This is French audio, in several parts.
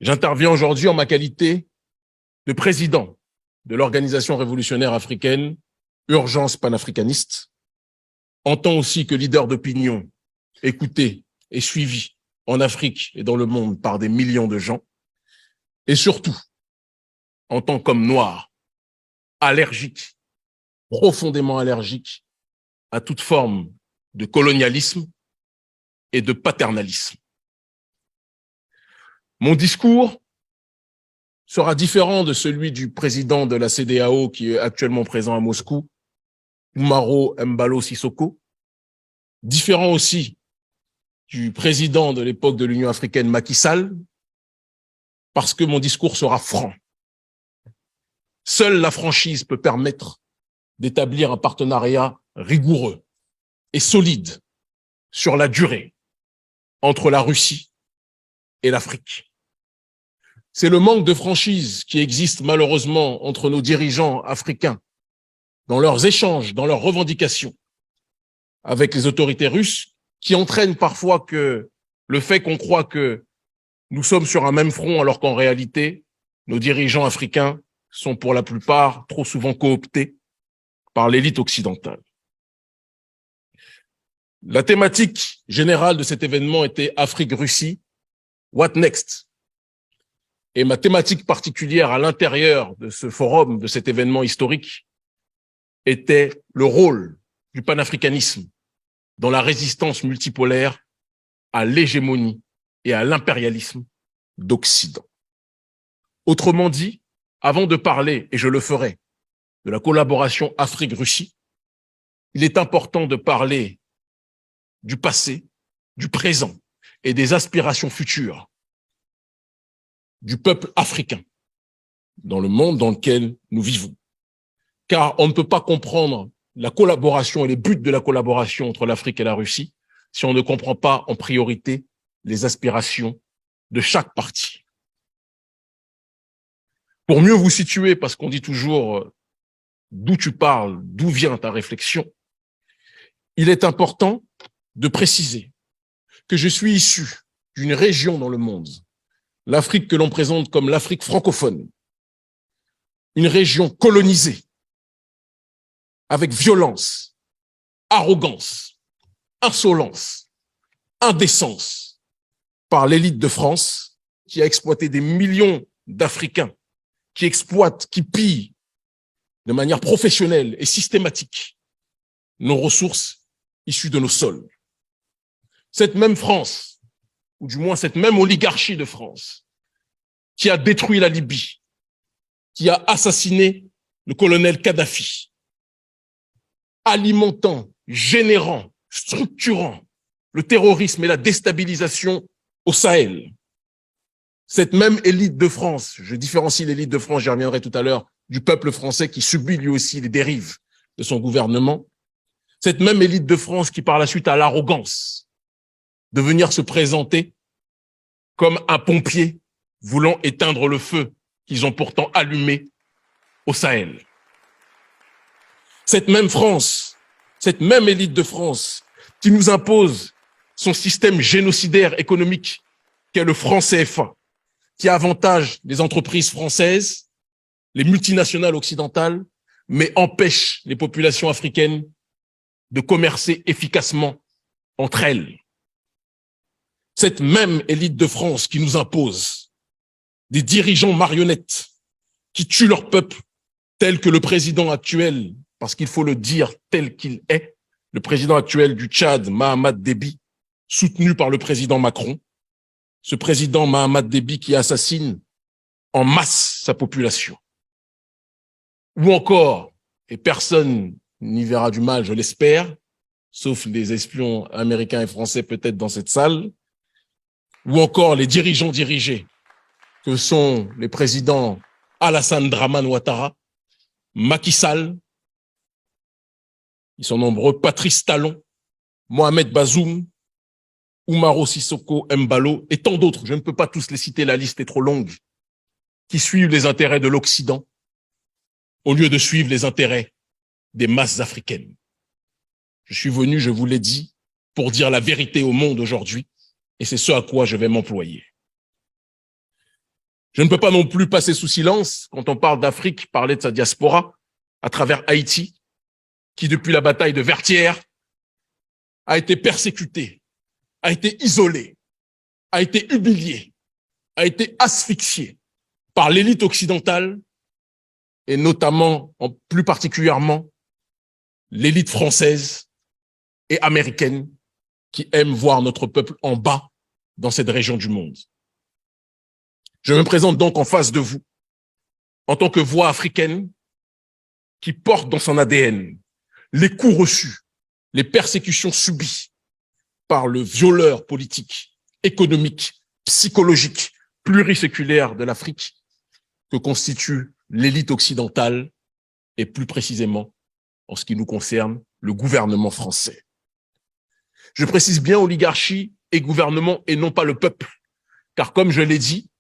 J'interviens aujourd'hui en ma qualité de président de l'Organisation révolutionnaire africaine, Urgence panafricaniste, en tant aussi que leader d'opinion, écouté et suivi en Afrique et dans le monde par des millions de gens, et surtout en tant qu'homme noir, allergique, profondément allergique à toute forme de colonialisme et de paternalisme. Mon discours sera différent de celui du président de la CEDEAO qui est actuellement présent à Moscou, Umaro Embalo Sissoko, différent aussi du président de l'époque de l'Union africaine, Macky Sall, parce que mon discours sera franc. Seule la franchise peut permettre d'établir un partenariat rigoureux et solide sur la durée entre la Russie et l'Afrique. C'est le manque de franchise qui existe malheureusement entre nos dirigeants africains dans leurs échanges, dans leurs revendications avec les autorités russes qui entraîne parfois que le fait qu'on croit que nous sommes sur un même front alors qu'en réalité, nos dirigeants africains sont pour la plupart trop souvent cooptés par l'élite occidentale. La thématique générale de cet événement était Afrique-Russie, what next? Et ma thématique particulière à l'intérieur de ce forum, de cet événement historique, était le rôle du panafricanisme dans la résistance multipolaire à l'hégémonie et à l'impérialisme d'Occident. Autrement dit, avant de parler, et je le ferai, de la collaboration Afrique-Russie, il est important de parler du passé, du présent et des aspirations futures du peuple africain dans le monde dans lequel nous vivons. Car on ne peut pas comprendre la collaboration et les buts de la collaboration entre l'Afrique et la Russie si on ne comprend pas en priorité les aspirations de chaque partie. Pour mieux vous situer, parce qu'on dit toujours d'où tu parles, d'où vient ta réflexion, il est important de préciser que je suis issu d'une région dans le monde, l'Afrique que l'on présente comme l'Afrique francophone, une région colonisée avec violence, arrogance, insolence, indécence par l'élite de France qui a exploité des millions d'Africains, qui exploitent, qui pillent de manière professionnelle et systématique nos ressources issues de nos sols. Cette même France, ou du moins cette même oligarchie de France, qui a détruit la Libye, qui a assassiné le colonel Kadhafi, alimentant, générant, structurant le terrorisme et la déstabilisation au Sahel. Cette même élite de France, je différencie l'élite de France, j'y reviendrai tout à l'heure, du peuple français qui subit lui aussi les dérives de son gouvernement, cette même élite de France qui par la suite a l'arrogance de venir se présenter comme un pompier voulant éteindre le feu qu'ils ont pourtant allumé au Sahel. Cette même France, cette même élite de France qui nous impose son système génocidaire économique qu'est le franc CFA, qui avantage les entreprises françaises, les multinationales occidentales, mais empêche les populations africaines de commercer efficacement entre elles. Cette même élite de France qui nous impose des dirigeants marionnettes qui tuent leur peuple, tel que le président actuel, parce qu'il faut le dire tel qu'il est, le président actuel du Tchad, Mahamat Déby, soutenu par le président Macron, ce président Mahamat Déby qui assassine en masse sa population. Ou encore, et personne n'y verra du mal, je l'espère, sauf les espions américains et français peut-être dans cette salle, ou encore les dirigeants dirigés, que sont les présidents Alassane Dramane Ouattara, Macky Sall, ils sont nombreux, Patrice Talon, Mohamed Bazoum, Umaro Sissoko Embalo et tant d'autres, je ne peux pas tous les citer, la liste est trop longue, qui suivent les intérêts de l'Occident au lieu de suivre les intérêts des masses africaines. Je suis venu, je vous l'ai dit, pour dire la vérité au monde aujourd'hui, et c'est ce à quoi je vais m'employer. Je ne peux pas non plus passer sous silence, quand on parle d'Afrique, parler de sa diaspora à travers Haïti, qui depuis la bataille de Vertières a été persécutée, a été isolée, a été humiliée, a été asphyxiée par l'élite occidentale et notamment, plus particulièrement, l'élite française et américaine qui aime voir notre peuple en bas dans cette région du monde. Je me présente donc en face de vous en tant que voix africaine qui porte dans son ADN les coups reçus, les persécutions subies par le violeur politique, économique, psychologique, pluriséculaire de l'Afrique que constitue l'élite occidentale et plus précisément, en ce qui nous concerne, le gouvernement français. Je précise bien oligarchie et gouvernement et non pas le peuple, car comme je l'ai dit,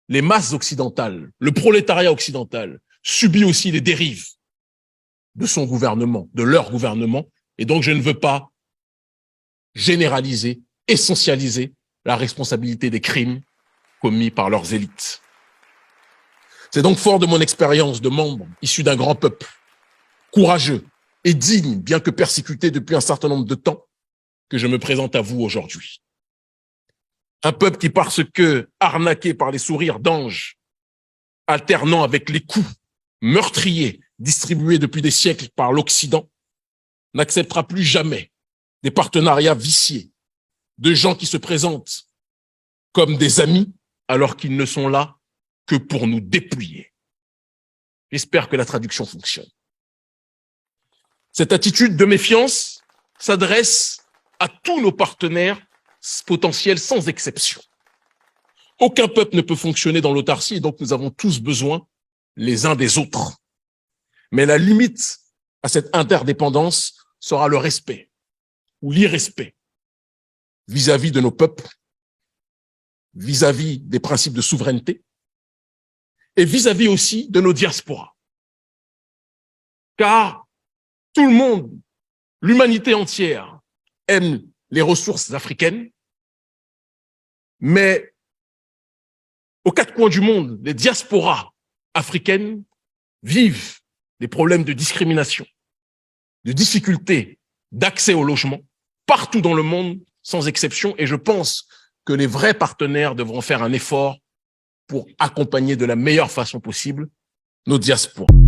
les masses occidentales, le prolétariat occidental subit aussi les dérives de son gouvernement, de leur gouvernement, et donc je ne veux pas généraliser, essentialiser la responsabilité des crimes commis par leurs élites. C'est donc fort de mon expérience de membre issu d'un grand peuple, courageux et digne, bien que persécuté depuis un certain nombre de temps, que je me présente à vous aujourd'hui. Un peuple qui, parce que arnaqué par les sourires d'anges, alternant avec les coups meurtriers distribués depuis des siècles par l'Occident, n'acceptera plus jamais des partenariats viciés, de gens qui se présentent comme des amis alors qu'ils ne sont là que pour nous dépouiller. J'espère que la traduction fonctionne. Cette attitude de méfiance s'adresse à tous nos partenaires potentiels sans exception. Aucun peuple ne peut fonctionner dans l'autarcie et donc nous avons tous besoin les uns des autres. Mais la limite à cette interdépendance sera le respect ou l'irrespect vis-à-vis de nos peuples, vis-à-vis des principes de souveraineté et vis-à-vis aussi de nos diasporas. Car tout le monde, l'humanité entière, aime les ressources africaines, mais aux quatre coins du monde, les diasporas africaines vivent des problèmes de discrimination, de difficultés d'accès au logement, partout dans le monde, sans exception, et je pense que les vrais partenaires devront faire un effort pour accompagner de la meilleure façon possible nos diasporas.